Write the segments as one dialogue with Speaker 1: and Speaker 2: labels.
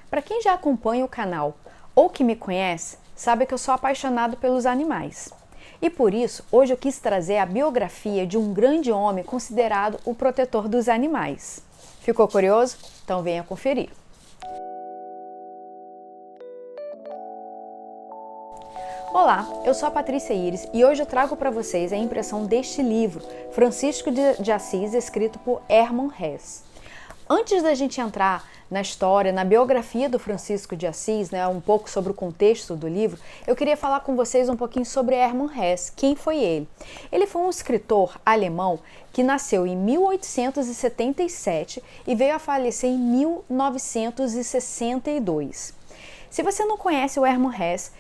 Speaker 1: Para quem já acompanha o canal ou que me conhece, sabe que eu sou apaixonado pelos animais. E por isso, hoje eu quis trazer a biografia de um grande homem considerado o protetor dos animais. Ficou curioso? Então venha conferir. Olá, eu sou a Patrícia Iris e hoje eu trago para vocês a impressão deste livro, Francisco de Assis, escrito por Hermann Hesse. Antes da gente entrar na história, na biografia do Francisco de Assis, um pouco sobre o contexto do livro, eu queria falar com vocês um pouquinho sobre Hermann Hesse. Quem foi ele? Ele foi um escritor alemão que nasceu em 1877 e veio a falecer em 1962. Se você não conhece o Hermann Hesse,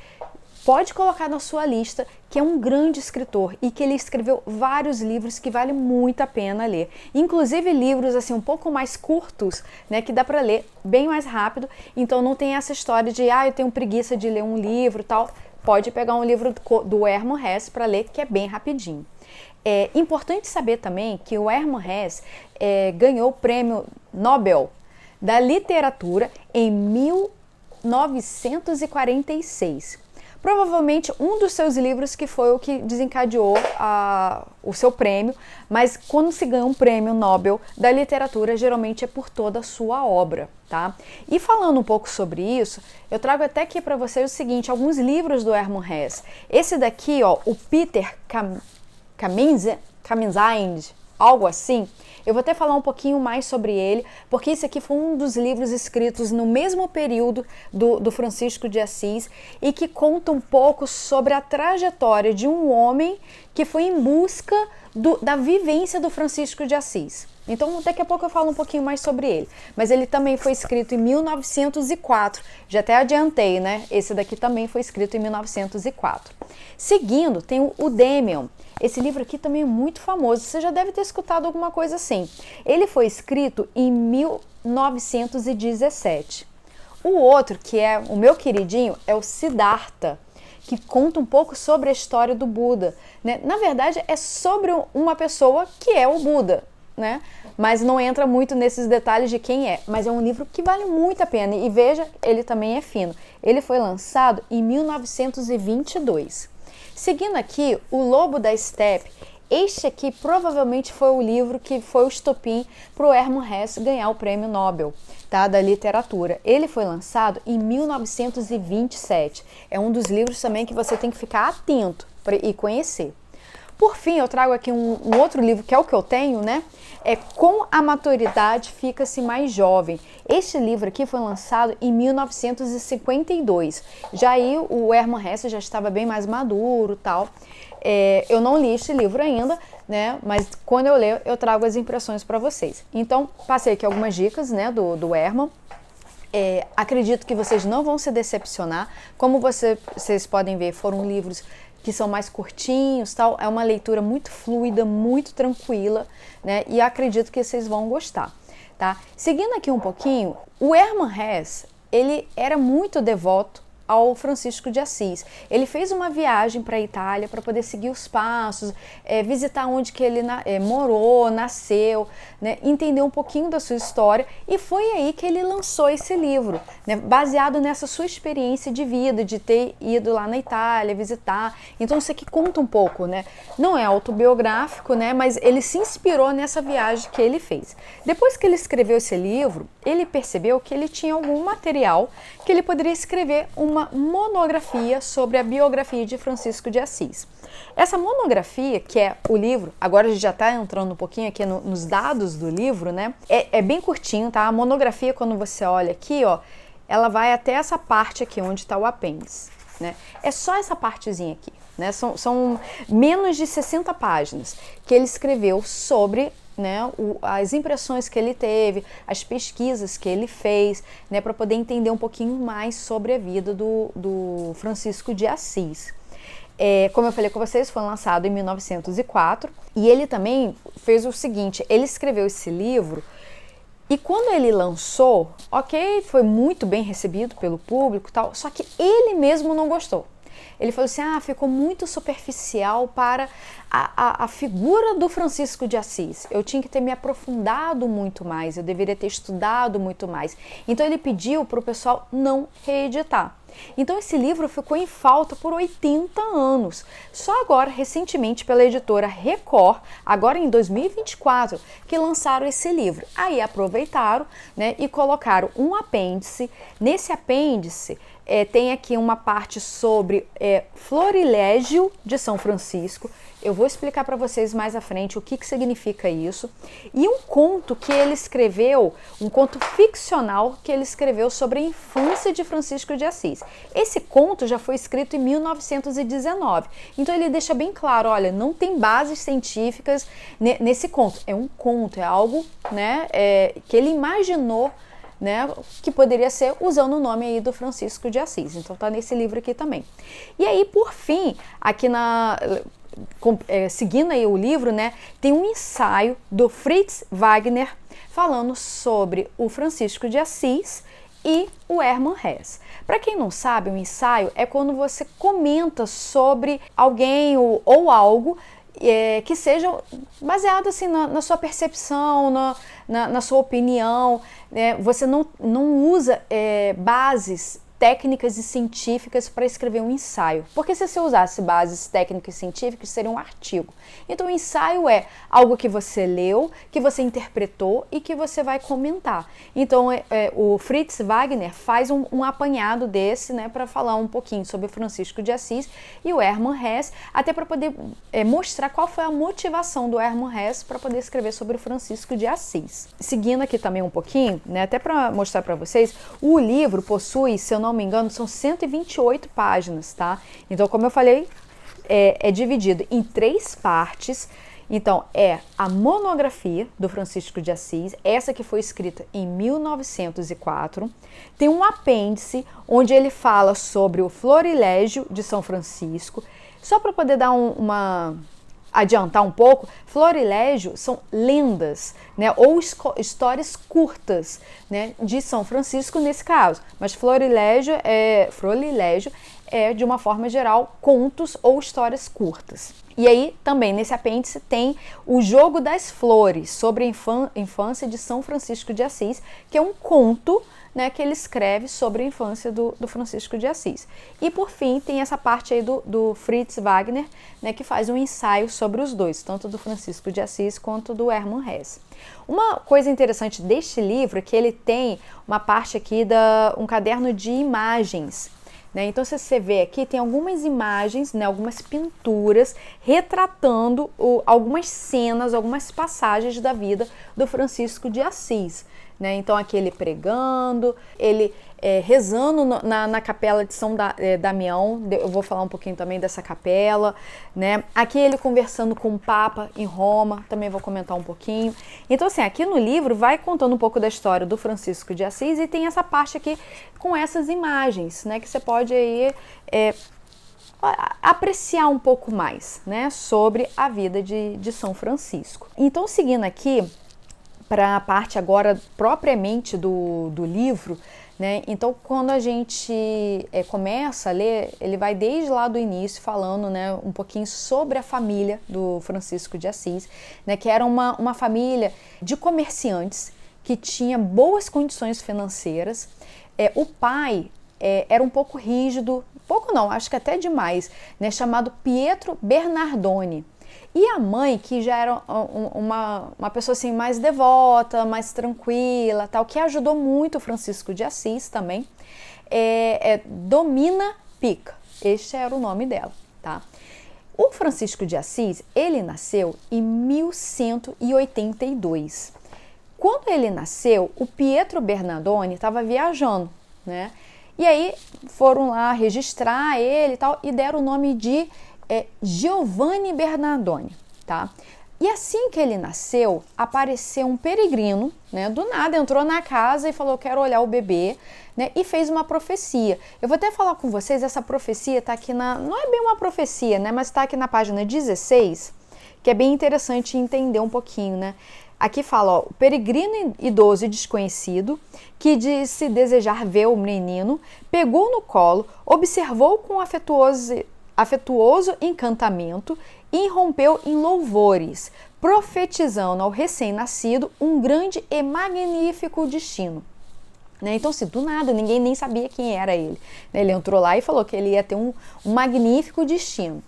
Speaker 1: pode colocar na sua lista que é um grande escritor e que ele escreveu vários livros que vale muito a pena ler. Inclusive livros assim um pouco mais curtos, que dá para ler bem mais rápido. Então não tem essa história de eu tenho preguiça de ler um livro, tal. Pode pegar um livro do Hermann Hesse para ler, que é bem rapidinho. É importante saber também que o Hermann Hesse ganhou o Prêmio Nobel da Literatura em 1946. Provavelmente um dos seus livros que foi o que desencadeou o seu prêmio, mas quando se ganha um prêmio Nobel da literatura, geralmente é por toda a sua obra, tá? E falando um pouco sobre isso, eu trago até aqui para vocês o seguinte, alguns livros do Hermann Hesse. Esse daqui, o Peter Kaminsky, algo assim, eu vou até falar um pouquinho mais sobre ele, porque esse aqui foi um dos livros escritos no mesmo período do Francisco de Assis e que conta um pouco sobre a trajetória de um homem que foi em busca da vivência do Francisco de Assis. Então, daqui a pouco eu falo um pouquinho mais sobre ele. Mas ele também foi escrito em 1904. Já até adiantei, Esse daqui também foi escrito em 1904. Seguindo, tem o Demian. Esse livro aqui também é muito famoso. Você já deve ter escutado alguma coisa assim. Ele foi escrito em 1917. O outro, que é o meu queridinho, é o Siddhartha, que conta um pouco sobre a história do Buda. Na verdade, é sobre uma pessoa que é o Buda, mas não entra muito nesses detalhes de quem é, mas é um livro que vale muito a pena e veja, ele também é fino. Ele foi lançado em 1922. Seguindo aqui, O Lobo da Estepe. Este aqui provavelmente foi o livro que foi o estopim para o Hermann Hesse ganhar o prêmio Nobel, da literatura. Ele foi lançado em 1927. É um dos livros também que você tem que ficar atento e conhecer. Por fim, eu trago aqui um outro livro, que é o que eu tenho, É Com a Maturidade Fica-se Mais Jovem. Este livro aqui foi lançado em 1952. Já aí o Hermann Hesse já estava bem mais maduro, tal. Eu não li este livro ainda, Mas quando eu ler, eu trago as impressões para vocês. Então, passei aqui algumas dicas, do Hermann. Acredito que vocês não vão se decepcionar. Como vocês podem ver, foram livros que são mais curtinhos, tal. É uma leitura muito fluida, muito tranquila, E acredito que vocês vão gostar, tá? Seguindo aqui um pouquinho, o Hermann Hesse, ele era muito devoto ao Francisco de Assis. Ele fez uma viagem para a Itália para poder seguir os passos, visitar onde que ele morou, nasceu, entender um pouquinho da sua história, e foi aí que ele lançou esse livro, baseado nessa sua experiência de vida, de ter ido lá na Itália visitar. Então isso aqui conta um pouco, Não é autobiográfico, mas ele se inspirou nessa viagem que ele fez. Depois que ele escreveu esse livro, ele percebeu que ele tinha algum material que ele poderia escrever uma monografia sobre a biografia de Francisco de Assis. Essa monografia, que é o livro, agora a gente já está entrando um pouquinho aqui nos dados do livro, É bem curtinho, tá? A monografia, quando você olha aqui, ela vai até essa parte aqui, onde está o apêndice, É só essa partezinha aqui, São menos de 60 páginas que ele escreveu sobre as impressões que ele teve, as pesquisas que ele fez, para poder entender um pouquinho mais sobre a vida do Francisco de Assis. Como eu falei com vocês, foi lançado em 1904 e ele também fez o seguinte, ele escreveu esse livro e quando ele lançou, foi muito bem recebido pelo público, tal, só que ele mesmo não gostou. ele falou assim, ficou muito superficial para a figura do Francisco de Assis. Eu tinha que ter me aprofundado muito mais, eu deveria ter estudado muito mais. Então ele pediu para o pessoal não reeditar. Então esse livro ficou em falta por 80 anos. Só agora, recentemente, pela editora Record, agora em 2024, que lançaram esse livro. Aí aproveitaram, né, e colocaram um apêndice. Nesse apêndice tem aqui uma parte sobre Florilégio de São Francisco. Eu vou explicar para vocês mais à frente o que significa isso. E um conto que ele escreveu, um conto ficcional que ele escreveu sobre a infância de Francisco de Assis. Esse conto já foi escrito em 1919. Então ele deixa bem claro, olha, não tem bases científicas nesse conto. É um conto, é algo, né, que ele imaginou, né, que poderia ser usando o nome aí do Francisco de Assis. Então tá nesse livro aqui também. E aí, por fim, aqui seguindo aí o livro, né, tem um ensaio do Fritz Wagner falando sobre o Francisco de Assis e o Hermann Hesse. Para quem não sabe, um ensaio é quando você comenta sobre alguém ou algo que seja baseado assim na sua percepção, na sua opinião, né? Você não usa bases técnicas e científicas para escrever um ensaio. Porque se você usasse bases técnicas e científicas, seria um artigo. Então, o ensaio é algo que você leu, que você interpretou e que você vai comentar. Então, o Fritz Wagner faz um apanhado desse, né, para falar um pouquinho sobre Francisco de Assis e o Hermann Hesse, até para poder mostrar qual foi a motivação do Hermann Hesse para poder escrever sobre o Francisco de Assis. Seguindo aqui também um pouquinho, né, até para mostrar para vocês, o livro possui, se eu não me engano, são 128 páginas, tá? Então, como eu falei, é dividido em 3 partes. Então, é a monografia do Francisco de Assis, essa que foi escrita em 1904. Tem um apêndice onde ele fala sobre o Florilégio de São Francisco. Só para poder dar adiantar um pouco, Florilégio são lendas, né, ou histórias curtas, né, de São Francisco nesse caso, mas Florilégio é de uma forma geral contos ou histórias curtas. E aí também nesse apêndice tem o Jogo das Flores, sobre a infância de São Francisco de Assis, que é um conto, né, que ele escreve sobre a infância do Francisco de Assis. E por fim tem essa parte aí do Fritz Wagner, né, que faz um ensaio sobre os dois, tanto do Francisco de Assis quanto do Hermann Hesse. Uma coisa interessante deste livro é que ele tem uma parte aqui um caderno de imagens. Então, se você vê aqui, tem algumas imagens, né, algumas pinturas retratando algumas cenas, algumas passagens da vida do Francisco de Assis. Né? Então, aqui ele pregando, ele rezando na capela de São Damião. Eu vou falar um pouquinho também dessa capela, né? Aqui ele conversando com o Papa em Roma, também vou comentar um pouquinho. Então, assim, aqui no livro vai contando um pouco da história do Francisco de Assis e tem essa parte aqui com essas imagens, né? Que você pode aí apreciar um pouco mais, né? Sobre a vida de São Francisco. Então, seguindo aqui para a parte agora propriamente do livro, né? Então, quando a gente começa a ler, ele vai desde lá do início falando, né, um pouquinho sobre a família do Francisco de Assis, né, que era uma família de comerciantes que tinha boas condições financeiras. O pai era um pouco rígido, pouco não, acho que até demais, né, chamado Pietro Bernardoni. E a mãe, que já era uma pessoa assim, mais devota, mais tranquila, tal, que ajudou muito o Francisco de Assis também, Domina Pica. Este era o nome dela, tá? O Francisco de Assis, ele nasceu em 1182. Quando ele nasceu, o Pietro Bernardoni estava viajando, né? E aí foram lá registrar ele e tal, e deram o nome de Giovanni Bernardoni, tá? E assim que ele nasceu, apareceu um peregrino, né? Do nada entrou na casa e falou: quero olhar o bebê, né? E fez uma profecia. Eu vou até falar com vocês, essa profecia tá aqui não é bem uma profecia, né? Mas tá aqui na página 16, que é bem interessante entender um pouquinho, né? Aqui fala, ó, o peregrino idoso e desconhecido, que disse desejar ver o menino, pegou no colo, observou com afetuoso encantamento e irrompeu em louvores, profetizando ao recém-nascido um grande e magnífico destino. Então, assim, do nada, ninguém nem sabia quem era ele. Ele entrou lá e falou que ele ia ter um magnífico destino.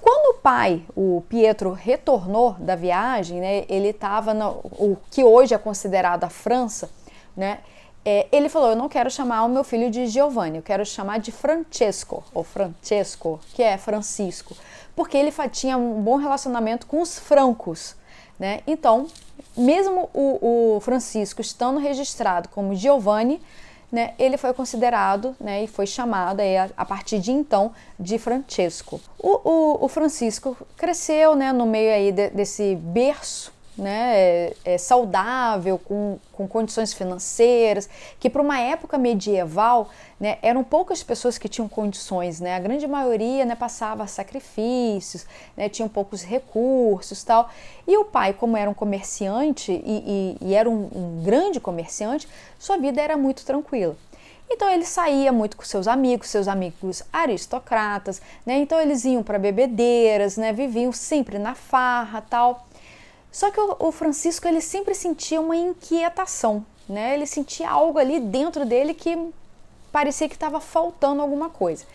Speaker 1: Quando o pai, o Pietro, retornou da viagem, ele estava o que hoje é considerado a França, ele falou, eu não quero chamar o meu filho de Giovanni, eu quero chamar de Francesco, ou Francesco, que é Francisco, porque ele tinha um bom relacionamento com os francos. Então, mesmo o Francisco estando registrado como Giovanni, ele foi considerado e foi chamado a partir de então de Francesco. O Francisco cresceu no meio aí desse berço saudável, com condições financeiras, que para uma época medieval eram poucas pessoas que tinham condições, a grande maioria passava sacrifícios, tinham poucos recursos, tal. E o pai, como era um comerciante e era um grande comerciante, sua vida era muito tranquila. Então ele saía muito com seus amigos aristocratas, então eles iam para bebedeiras, viviam sempre na farra, tal. Só que o Francisco, ele sempre sentia uma inquietação, ele sentia algo ali dentro dele que parecia que estava faltando alguma coisa.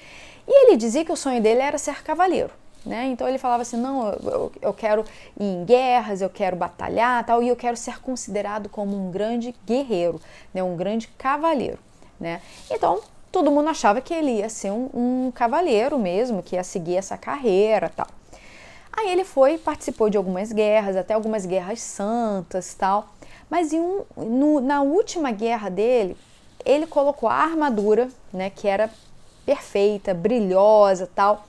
Speaker 1: E ele dizia que o sonho dele era ser cavaleiro, Então ele falava assim, não, eu quero ir em guerras, eu quero batalhar, tal, e eu quero ser considerado como um grande guerreiro, um grande cavaleiro, Então todo mundo achava que ele ia ser um cavaleiro mesmo, que ia seguir essa carreira, tal. Aí ele participou de algumas guerras, até algumas guerras santas, tal. Mas na última guerra dele, ele colocou a armadura, que era perfeita, brilhosa, tal.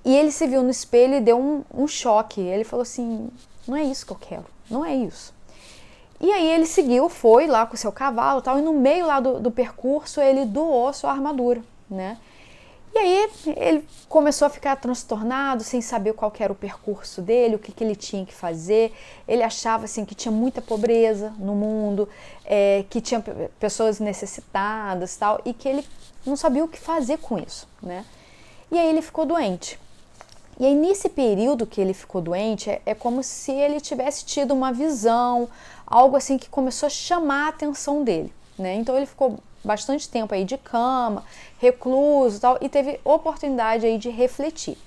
Speaker 1: E ele se viu no espelho e deu um choque. Ele falou assim, não é isso que eu quero, não é isso. E aí ele seguiu, foi lá com o seu cavalo, tal, e no meio lá do percurso ele doou sua armadura, E aí ele começou a ficar transtornado, sem saber qual que era o percurso dele, o que ele tinha que fazer. Ele achava assim, que tinha muita pobreza no mundo, que tinha pessoas necessitadas, tal, e que ele não sabia o que fazer com isso. E aí ele ficou doente. E aí nesse período que ele ficou doente, é como se ele tivesse tido uma visão, algo assim que começou a chamar a atenção dele. Então ele ficou bastante tempo aí de cama, recluso, tal, e teve oportunidade aí de refletir.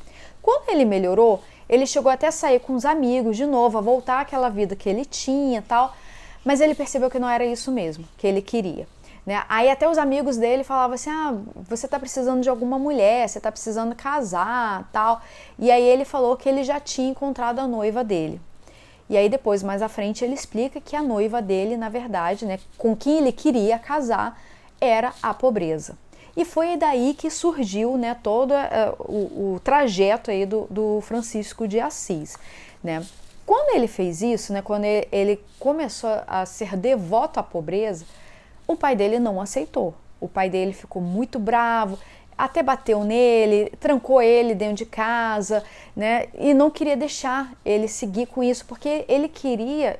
Speaker 1: Quando ele melhorou, ele chegou até a sair com os amigos de novo, a voltar àquela vida que ele tinha, tal, mas ele percebeu que não era isso mesmo que ele queria. Aí até os amigos dele falavam assim, você tá precisando de alguma mulher, você tá precisando casar, tal. E aí ele falou que ele já tinha encontrado a noiva dele. E aí depois, mais à frente, ele explica que a noiva dele, na verdade, com quem ele queria casar, era a pobreza. E foi daí que surgiu todo o trajeto aí do Francisco de Assis. Quando ele fez isso, quando ele começou a ser devoto à pobreza, o pai dele não aceitou. O pai dele ficou muito bravo, até bateu nele, trancou ele dentro de casa, e não queria deixar ele seguir com isso, porque ele queria,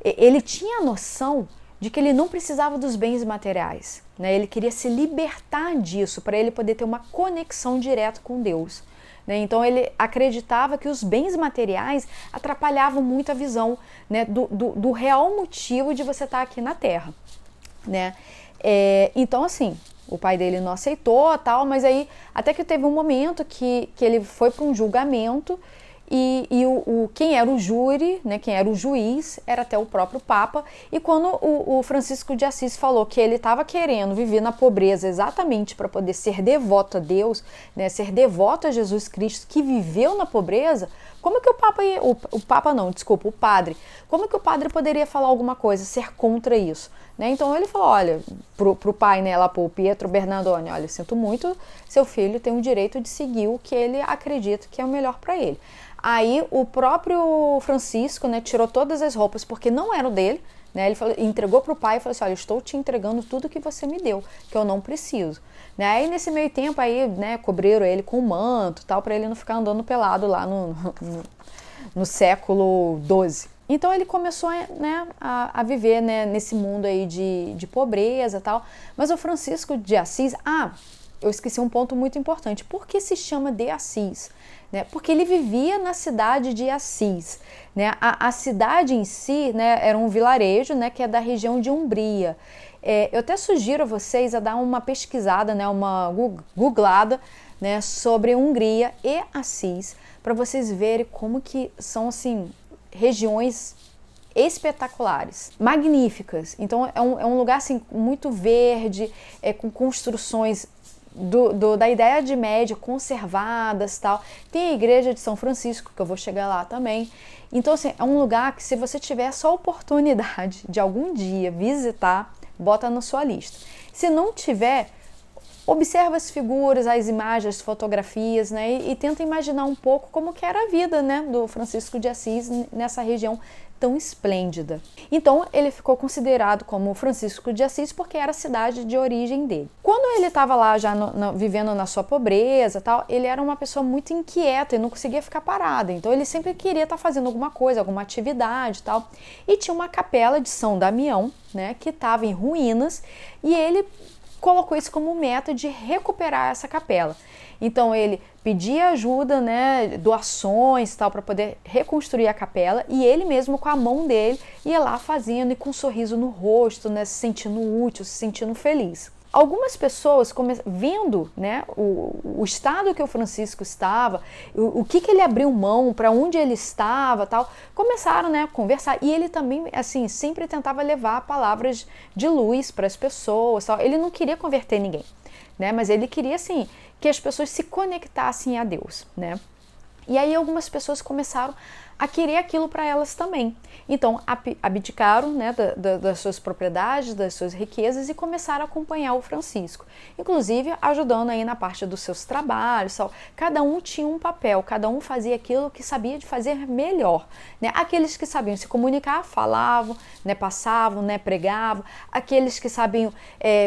Speaker 1: ele tinha a noção de que ele não precisava dos bens materiais, ele queria se libertar disso, para ele poder ter uma conexão direta com Deus. Então ele acreditava que os bens materiais atrapalhavam muito a visão do real motivo de você estar aqui na Terra. Então assim, o pai dele não aceitou, tal, mas aí até que teve um momento que ele foi para um julgamento e quem era o júri, quem era o juiz, era até o próprio Papa. E quando o Francisco de Assis falou que ele estava querendo viver na pobreza exatamente para poder ser devoto a Deus, ser devoto a Jesus Cristo, que viveu na pobreza, como que o padre, como que o padre poderia falar alguma coisa, ser contra isso? Então ele falou, olha, pro pai, lá pro Pietro Bernardone, olha, sinto muito, seu filho tem o direito de seguir o que ele acredita que é o melhor para ele. Aí o próprio Francisco, tirou todas as roupas, porque não eram dele, ele falou, entregou pro pai e falou assim, olha, eu estou te entregando tudo que você me deu, que eu não preciso. Aí nesse meio tempo aí, cobriram ele com um manto, tal, para ele não ficar andando pelado lá no século XII. Então ele começou, né, a viver, né, nesse mundo aí de pobreza e tal. Mas o Francisco de Assis, eu esqueci um ponto muito importante. Por que se chama de Assis? Né? Porque ele vivia na cidade de Assis. Né? A cidade em si, né, era um vilarejo, né, que é da região de Umbria. Eu até sugiro a vocês a dar uma pesquisada, né, uma googlada, né, sobre Hungria e Assis, para vocês verem como que são, assim, regiões espetaculares, magníficas. Então é um lugar assim muito verde, com construções da Idade Média conservadas, tal. Tem a igreja de São Francisco, que eu vou chegar lá também. Então assim, é um lugar que, se você tiver essa oportunidade de algum dia visitar, bota na sua lista. Se não tiver, observa as figuras, as imagens, as fotografias, né, e tenta imaginar um pouco como que era a vida, né, do Francisco de Assis nessa região tão esplêndida. Então ele ficou considerado como Francisco de Assis porque era a cidade de origem dele. Quando ele estava lá já vivendo na sua pobreza, tal, ele era uma pessoa muito inquieta e não conseguia ficar parada. Então ele sempre queria estar fazendo alguma coisa, alguma atividade, tal. E tinha uma capela de São Damião, né, que estava em ruínas, e ele colocou isso como meta de recuperar essa capela. Então ele pedia ajuda, né, doações, tal, para poder reconstruir a capela, e ele mesmo, com a mão dele, ia lá fazendo, e com um sorriso no rosto, né, se sentindo útil, se sentindo feliz. Algumas pessoas, vendo, né, o estado que o Francisco estava, o que ele abriu mão, para onde ele estava, tal, começaram, né, a conversar. E ele também, assim, sempre tentava levar palavras de luz para as pessoas, tal. Ele não queria converter ninguém, né, mas ele queria, assim, que as pessoas se conectassem a Deus, né. E aí algumas pessoas começaram a querer aquilo para elas também. Então abdicaram, né, das suas propriedades, das suas riquezas, e começaram a acompanhar o Francisco, inclusive ajudando aí na parte dos seus trabalhos. Cada um tinha um papel, cada um fazia aquilo que sabia de fazer melhor, né? Aqueles que sabiam se comunicar, falavam, né, passavam, né, pregavam. Aqueles que sabiam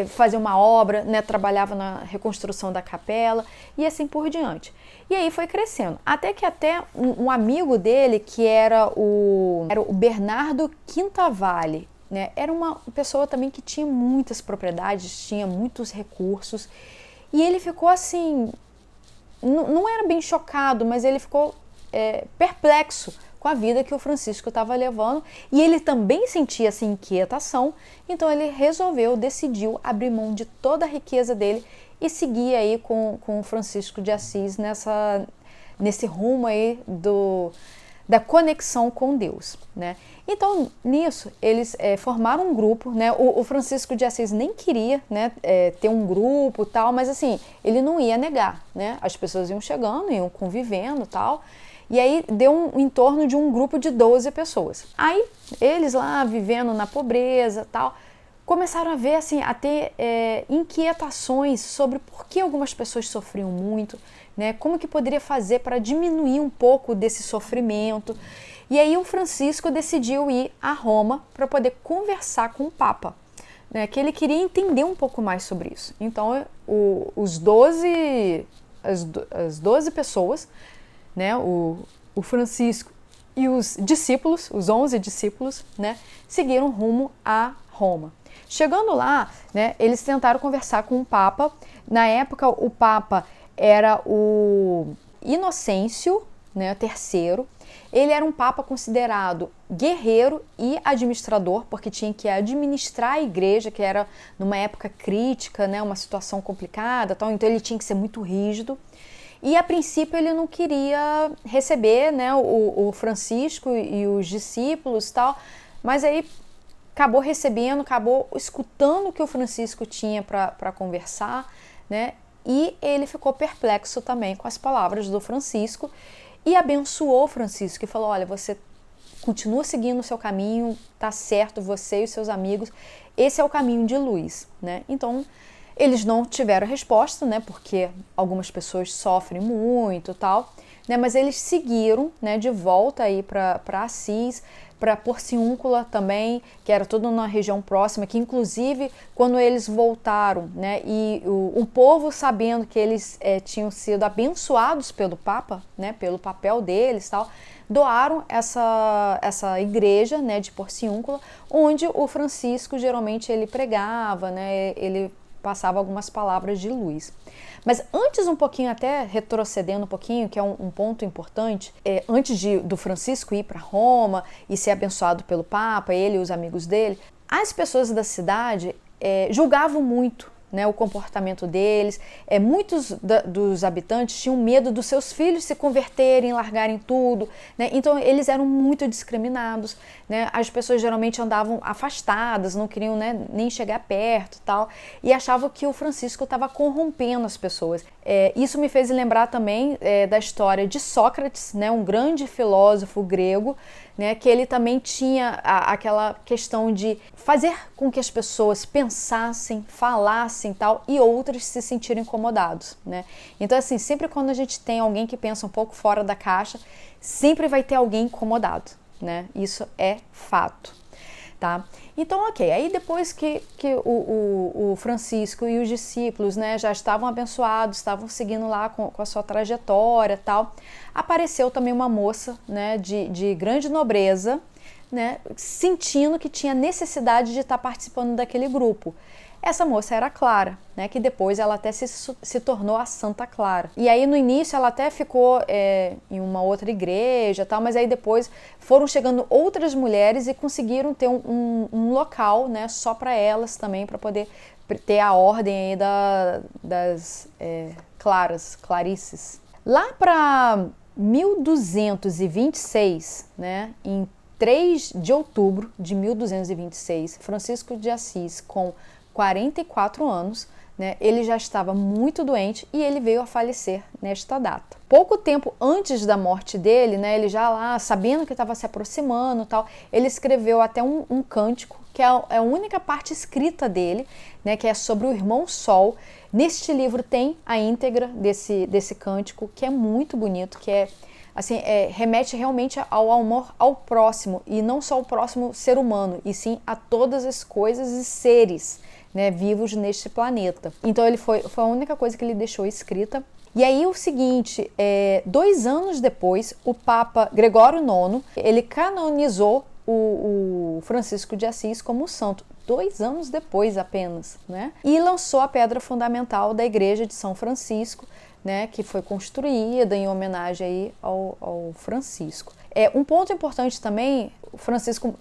Speaker 1: fazer uma obra, né, trabalhavam na reconstrução da capela, e assim por diante. E aí foi crescendo, até que um amigo dele, que era o Bernardo Quintavalle, né? Era uma pessoa também que tinha muitas propriedades, tinha muitos recursos, e ele ficou assim, não era bem chocado, mas ele ficou perplexo com a vida que o Francisco estava levando, e ele também sentia essa inquietação. Então ele decidiu abrir mão de toda a riqueza dele e seguir aí com o Francisco de Assis nesse rumo aí da conexão com Deus, né? Então, nisso, eles formaram um grupo, né? O Francisco de Assis nem queria, né, ter um grupo, tal, mas assim, ele não ia negar, né? As pessoas iam chegando, iam convivendo, tal, e aí deu em torno de um grupo de 12 pessoas. Aí, eles lá, vivendo na pobreza, tal, começaram a ver, assim, a ter inquietações sobre por que algumas pessoas sofriam muito, né? Como que poderia fazer para diminuir um pouco desse sofrimento. E aí o Francisco decidiu ir a Roma para poder conversar com o Papa, né? Que ele queria entender um pouco mais sobre isso. Então as 12 pessoas, né? O Francisco e os discípulos, os 11 discípulos, né, seguiram rumo a Roma. Chegando lá, né, eles tentaram conversar com o Papa. Na época, o Papa era o Inocêncio, né, III. Ele era um Papa considerado guerreiro e administrador, porque tinha que administrar a igreja, que era numa época crítica, né, uma situação complicada, tal. Então ele tinha que ser muito rígido. E a princípio ele não queria receber, né, o Francisco e os discípulos, tal, mas aí acabou recebendo, acabou escutando o que o Francisco tinha para conversar, né? E ele ficou perplexo também com as palavras do Francisco e abençoou o Francisco e falou: olha, você continua seguindo o seu caminho, tá certo, você e os seus amigos, esse é o caminho de luz, né? Então eles não tiveram resposta, né? Porque algumas pessoas sofrem muito, tal, né? Mas eles seguiram, né, de volta aí para Assis, para Porciúncula também, que era tudo na região próxima, que inclusive quando eles voltaram, né, e o povo sabendo que eles tinham sido abençoados pelo Papa, né, pelo papel deles e tal, doaram essa igreja, né, de Porciúncula, onde o Francisco geralmente ele pregava, né, ele passava algumas palavras de luz. Mas antes um pouquinho, até retrocedendo um pouquinho, que é um ponto importante, antes do Francisco ir para Roma e ser abençoado pelo Papa, ele e os amigos dele, as pessoas da cidade julgavam muito, né, o comportamento deles. Muitos dos habitantes tinham medo dos seus filhos se converterem, largarem tudo, né? Então eles eram muito discriminados, né? As pessoas geralmente andavam afastadas, não queriam, né, nem chegar perto, tal, e achavam que o Francisco estava corrompendo as pessoas. Isso me fez lembrar também da história de Sócrates, né, um grande filósofo grego, né, que ele também tinha aquela questão de fazer com que as pessoas pensassem, falassem tal, e outros se sentiram incomodados, né? Então, assim, sempre quando a gente tem alguém que pensa um pouco fora da caixa, sempre vai ter alguém incomodado, né? Isso é fato, tá? Então, ok, aí depois que o Francisco e os discípulos, né, já estavam abençoados, estavam seguindo lá com a sua trajetória e tal, apareceu também uma moça, né, de grande nobreza, né, sentindo que tinha necessidade de estar participando daquele grupo. Essa moça era Clara, né, que depois ela até se tornou a Santa Clara. E aí no início ela até ficou em uma outra igreja, tal, mas aí depois foram chegando outras mulheres e conseguiram ter um local, né, só para elas também, para poder ter a ordem aí das Clarices. Lá para 1226, né, em 3 de outubro de 1226, Francisco de Assis, com 44 anos, né, ele já estava muito doente e ele veio a falecer nesta data. Pouco tempo antes da morte dele, né, ele já lá, sabendo que estava se aproximando, tal, ele escreveu até um cântico, que é a única parte escrita dele, né, que é sobre o irmão Sol. Neste livro tem a íntegra desse cântico, que é muito bonito, que assim, remete realmente ao amor ao próximo, e não só ao próximo ser humano, e sim a todas as coisas e seres, né, vivos neste planeta. Então ele foi a única coisa que ele deixou escrita. E aí o seguinte, 2 anos depois, o Papa Gregório IX, ele canonizou o Francisco de Assis como santo, 2 anos depois apenas, né? E lançou a pedra fundamental da igreja de São Francisco, né, que foi construída em homenagem aí ao Francisco. Um ponto importante também, o Francisco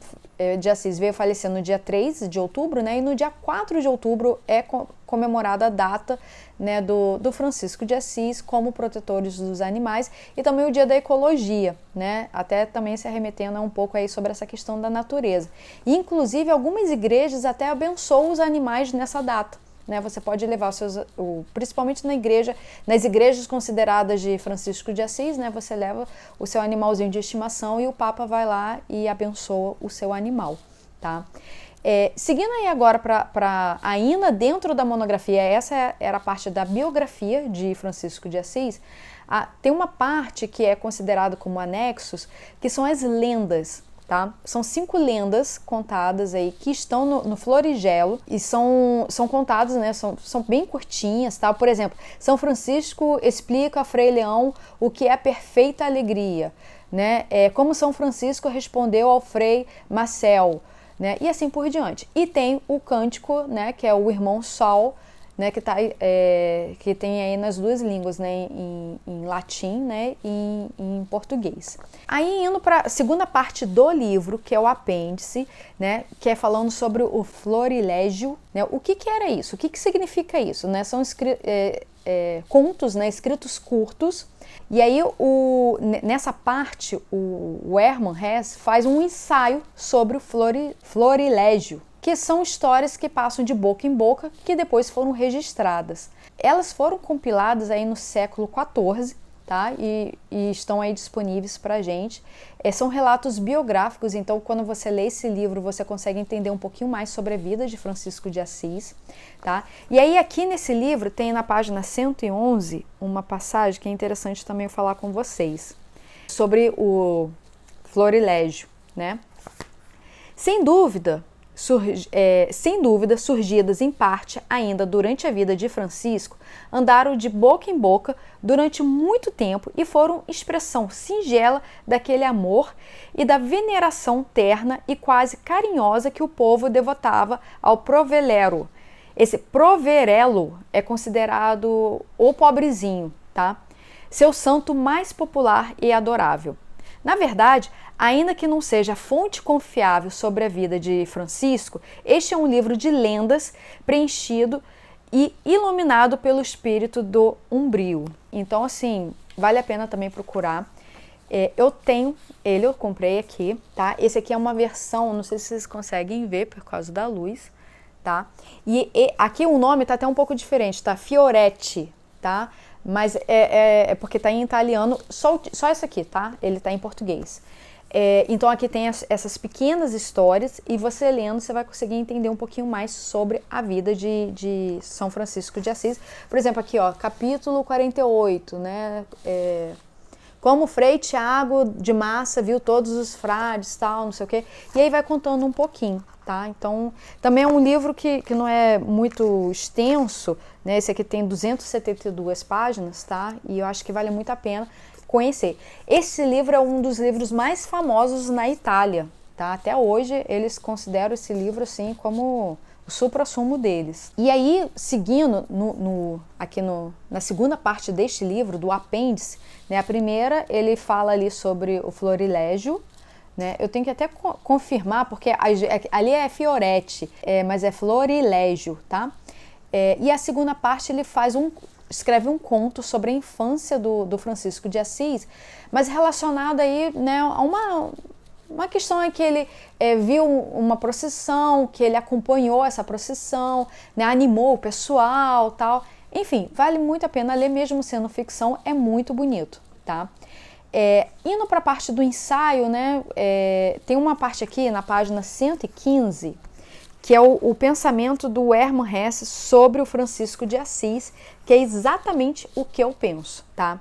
Speaker 1: de Assis veio falecer no dia 3 de outubro, né, e no dia 4 de outubro é comemorada a data, né, do Francisco de Assis como protetores dos animais, e também o dia da ecologia, né, até também se arremetendo um pouco aí sobre essa questão da natureza. E, inclusive, algumas igrejas até abençoam os animais nessa data. Né, você pode levar principalmente nas igrejas consideradas de Francisco de Assis, né, você leva o seu animalzinho de estimação e o Papa vai lá e abençoa o seu animal, tá? Seguindo aí agora para ainda dentro da monografia, essa era a parte da biografia de Francisco de Assis. Tem uma parte que é considerada como anexos, que são as lendas. Tá? São 5 lendas contadas aí que estão no Florigelo e são contadas, né? São bem curtinhas, tá? Por exemplo, São Francisco explica a Frei Leão o que é perfeita alegria, né? Como São Francisco respondeu ao Frei Marcel, né? E assim por diante. E tem o cântico, né? Que é o Irmão Sol, né, que tem aí nas 2 línguas, né, em latim, né, e em português. Aí indo para a segunda parte do livro, que é o apêndice, né, que é falando sobre o florilégio, né, o que era isso? O que significa isso? Né? São contos, né, escritos curtos. E aí nessa parte o Hermann Hesse faz um ensaio sobre o florilégio, que são histórias que passam de boca em boca, que depois foram registradas. Elas foram compiladas aí no século XIV, tá? E estão aí disponíveis para a gente. São relatos biográficos, então quando você lê esse livro, você consegue entender um pouquinho mais sobre a vida de Francisco de Assis, tá? E aí aqui nesse livro tem na página 111 uma passagem que é interessante também falar com vocês, sobre o florilégio, né? Sem dúvida, surgidas em parte ainda durante a vida de Francisco, andaram de boca em boca durante muito tempo e foram expressão singela daquele amor e da veneração terna e quase carinhosa que o povo devotava ao Provelero. Esse Proverelo é considerado o pobrezinho, tá? Seu santo mais popular e adorável. Na verdade, ainda que não seja fonte confiável sobre a vida de Francisco, este é um livro de lendas preenchido e iluminado pelo espírito do Umbrio. Então, assim, vale a pena também procurar. Eu tenho ele, eu comprei aqui, tá? Esse aqui é uma versão, não sei se vocês conseguem ver por causa da luz, tá? E aqui o nome tá até um pouco diferente, tá? Fioretti, tá? Mas é porque tá em italiano, só esse aqui, tá? Ele tá em português. Então aqui tem essas pequenas histórias e você lendo, você vai conseguir entender um pouquinho mais sobre a vida de São Francisco de Assis. Por exemplo, aqui, ó, capítulo 48, né? Como Frei Tiago de Massa viu todos os frades, tal, não sei o quê. E aí vai contando um pouquinho, tá? Então, também é um livro que não é muito extenso, né? Esse aqui tem 272 páginas, tá? E eu acho que vale muito a pena conhecer. Esse livro é um dos livros mais famosos na Itália, tá? Até hoje eles consideram esse livro assim como o suprassumo deles. E aí, seguindo aqui na segunda parte deste livro, do apêndice, né? A primeira ele fala ali sobre o Florilégio, né? Eu tenho que até confirmar, porque ali é Fioretti, mas é Florilégio, tá? E a segunda parte ele escreve um conto sobre a infância do Francisco de Assis, mas relacionado aí, né, a uma questão é que ele viu uma procissão, que ele acompanhou essa procissão, né, animou o pessoal, tal. Enfim, vale muito a pena ler, mesmo sendo ficção, é muito bonito, tá? Indo para a parte do ensaio, né, tem uma parte aqui na página 115, que é o pensamento do Hermann Hesse sobre o Francisco de Assis, que é exatamente o que eu penso, tá?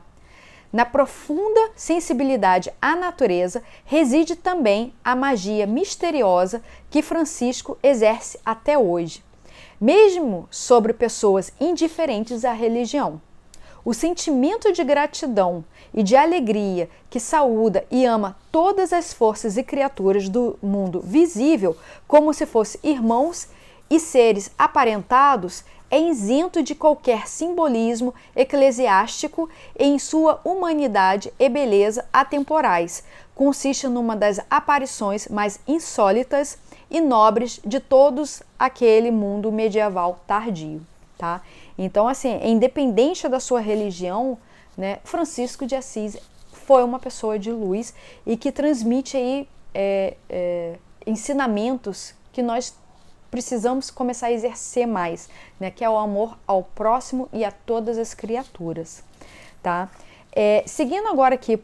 Speaker 1: Na profunda sensibilidade à natureza reside também a magia misteriosa que Francisco exerce até hoje, mesmo sobre pessoas indiferentes à religião. O sentimento de gratidão e de alegria que saúda e ama todas as forças e criaturas do mundo visível como se fossem irmãos e seres aparentados é isento de qualquer simbolismo eclesiástico e em sua humanidade e beleza atemporais. Consiste numa das aparições mais insólitas e nobres de todos aquele mundo medieval tardio, tá? Então, assim, independente da sua religião, né, Francisco de Assis foi uma pessoa de luz e que transmite aí ensinamentos que nós precisamos começar a exercer mais, né, que é o amor ao próximo e a todas as criaturas, tá? Seguindo agora aqui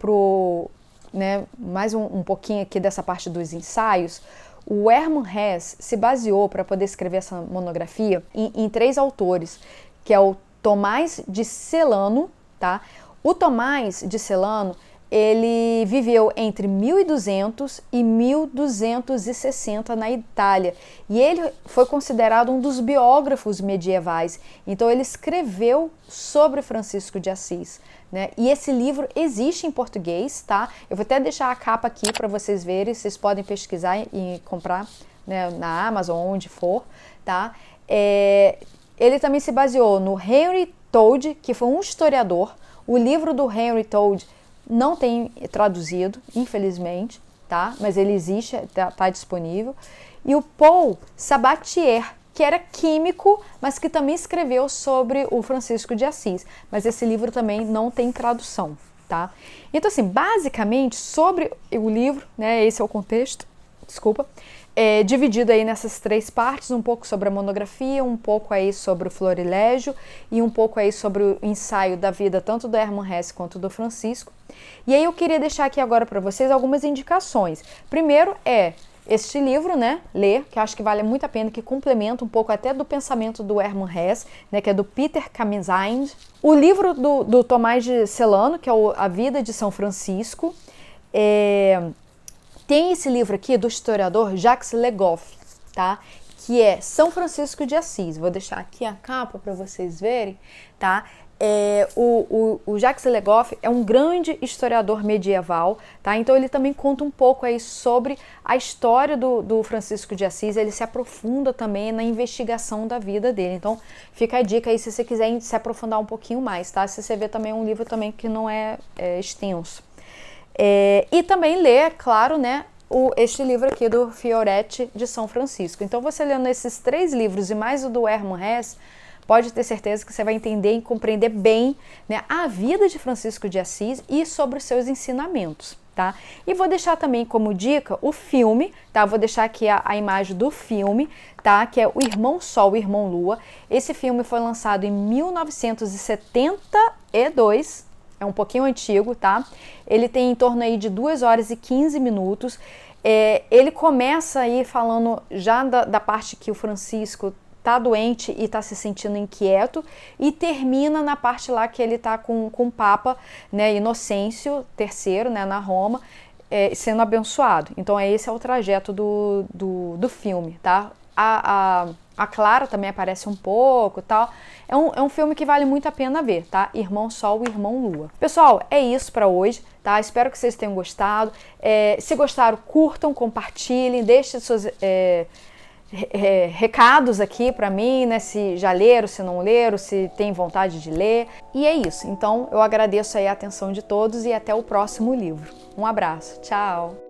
Speaker 1: mais um pouquinho aqui dessa parte dos ensaios, o Hermann Hesse se baseou para poder escrever essa monografia em 3 autores, que é o Tomás de Celano, tá? O Tomás de Celano, ele viveu entre 1200 e 1260 na Itália e ele foi considerado um dos biógrafos medievais. Então ele escreveu sobre Francisco de Assis, né? E esse livro existe em português, tá? Eu vou até deixar a capa aqui para vocês verem, vocês podem pesquisar e comprar, né, na Amazon, onde for, tá? Ele também se baseou no Henry Todd, que foi um historiador. O livro do Henry Todd não tem traduzido, infelizmente, tá? Mas ele existe, tá disponível. E o Paul Sabatier, que era químico, mas que também escreveu sobre o Francisco de Assis. Mas esse livro também não tem tradução, tá? Então, assim, basicamente, sobre o livro, né, esse é o contexto, desculpa, dividido aí nessas 3 partes, um pouco sobre a monografia, um pouco aí sobre o Florilégio e um pouco aí sobre o ensaio da vida tanto do Hermann Hesse quanto do Francisco. E aí eu queria deixar aqui agora para vocês algumas indicações. Primeiro este livro, né, ler, que eu acho que vale muito a pena, que complementa um pouco até do pensamento do Hermann Hesse, né, que é do Peter Camisinde. O livro do Tomás de Celano, que é A Vida de São Francisco. Tem esse livro aqui do historiador Jacques Le Goff, tá? Que é São Francisco de Assis. Vou deixar aqui a capa para vocês verem, tá? O Jacques Le Goff é um grande historiador medieval, tá? Então ele também conta um pouco aí sobre a história do Francisco de Assis. Ele se aprofunda também na investigação da vida dele. Então fica a dica aí se você quiser se aprofundar um pouquinho mais, tá? Se você vê também um livro também que não é extenso. E também ler, claro, né, este livro aqui do Fioretti de São Francisco. Então você lendo esses 3 livros e mais o do Hermann Hesse, pode ter certeza que você vai entender e compreender bem, né, a vida de Francisco de Assis e sobre os seus ensinamentos, tá? E vou deixar também como dica o filme, tá? Vou deixar aqui a imagem do filme, tá? Que é O Irmão Sol, o Irmão Lua. Esse filme foi lançado em 1972, é um pouquinho antigo, tá? Ele tem em torno aí de 2 horas e 15 minutos. Ele começa aí falando já da parte que o Francisco tá doente e tá se sentindo inquieto, e termina na parte lá que ele tá com o Papa, né, Inocêncio III, né, na Roma, sendo abençoado. Então esse é o trajeto do filme, tá? A Clara também aparece um pouco, tal. É um filme que vale muito a pena ver, tá? Irmão Sol e Irmão Lua. Pessoal, é isso para hoje, tá? Espero que vocês tenham gostado. Se gostaram, curtam, compartilhem, deixem seus recados aqui para mim, né? Se já leram, se não leram, se tem vontade de ler. E é isso. Então, eu agradeço aí a atenção de todos e até o próximo livro. Um abraço. Tchau!